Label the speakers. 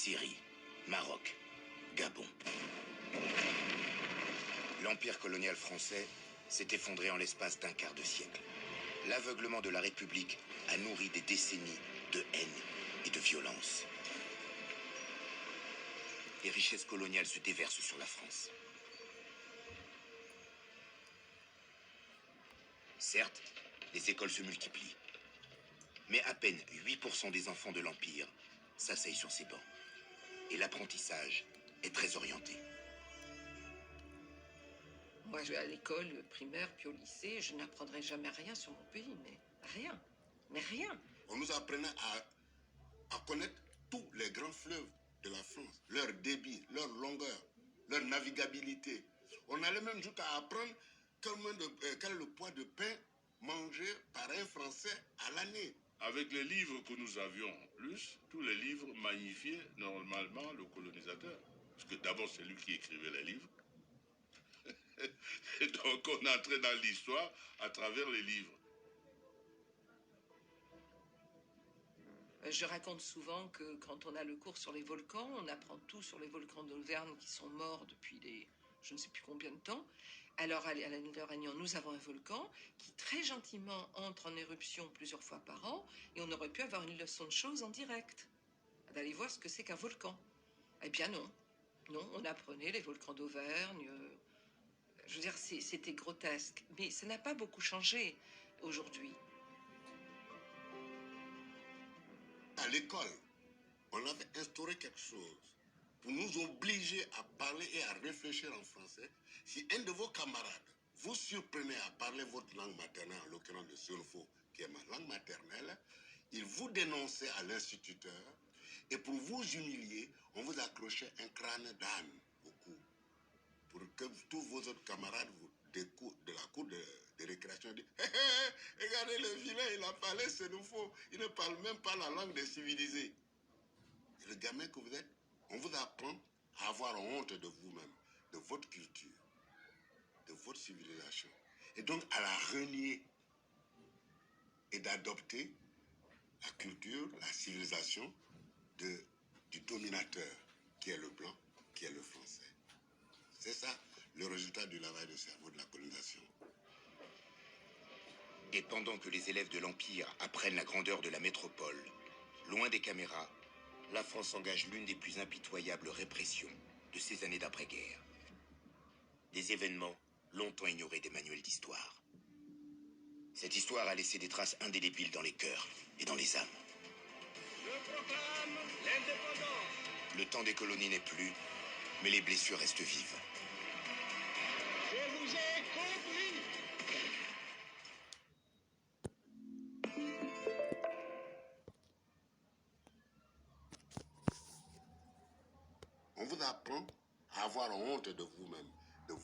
Speaker 1: Syrie, Maroc, Gabon. L'empire colonial français s'est effondré en l'espace d'un quart de siècle. L'aveuglement de la République a nourri des décennies de haine et de violence. Les richesses coloniales se déversent sur la France. Certes, les écoles se multiplient. Mais à peine 8% des enfants de l'Empire s'asseyent sur ces bancs. Et l'apprentissage est très orienté.
Speaker 2: Moi, je vais à l'école primaire, puis au lycée, je n'apprendrai jamais rien sur mon pays, mais rien. Mais rien.
Speaker 3: On nous apprenait à connaître tous les grands fleuves de la France, leur débit, leur longueur, leur navigabilité. On allait même jusqu'à apprendre quel est le poids de pain mangé par un Français à l'année.
Speaker 4: Avec les livres que nous avions en plus, tous les livres magnifiaient normalement le colonisateur. Parce que d'abord, c'est lui qui écrivait les livres. Et donc, on entrait dans l'histoire à travers les livres.
Speaker 2: Je raconte souvent que quand on a le cours sur les volcans, on apprend tout sur les volcans d'Auvergne qui sont morts depuis je ne sais plus combien de temps. Alors, à la Nouvelle-Réunion, nous avons un volcan qui très gentiment entre en éruption plusieurs fois par an et on aurait pu avoir une leçon de choses en direct, d'aller voir ce que c'est qu'un volcan. Eh bien non. Non, on apprenait les volcans d'Auvergne. Je veux dire, c'était grotesque. Mais ça n'a pas beaucoup changé aujourd'hui.
Speaker 3: À l'école, on avait instauré quelque chose pour nous obliger à parler et à réfléchir en français. Si un de vos camarades vous surprenait à parler votre langue maternelle, en l'occurrence le Seulfo, qui est ma langue maternelle, il vous dénonçait à l'instituteur et pour vous humilier, on vous accrochait un crâne d'âne au cou pour que tous vos autres camarades de la cour de récréation disent hey, hey, regardez le vilain, il a parlé Seulfo, il ne parle même pas la langue des civilisés. Et le gamin que vous êtes, on vous apprend à avoir honte de vous-même, de votre culture, de votre civilisation. Et donc à la renier et d'adopter la culture, la civilisation du dominateur, qui est le blanc, qui est le français. C'est ça le résultat du lavage de cerveau de la colonisation.
Speaker 1: Et pendant que les élèves de l'Empire apprennent la grandeur de la métropole, loin des caméras, la France engage l'une des plus impitoyables répressions de ces années d'après-guerre. Des événements longtemps ignorés des manuels d'histoire. Cette histoire a laissé des traces indélébiles dans les cœurs et dans les âmes.
Speaker 5: Je proclame l'indépendance.
Speaker 1: Le temps des colonies n'est plus, mais les blessures restent vives.
Speaker 5: Je vous ai compris.
Speaker 3: On vous apprend à avoir honte de vous-même, de votre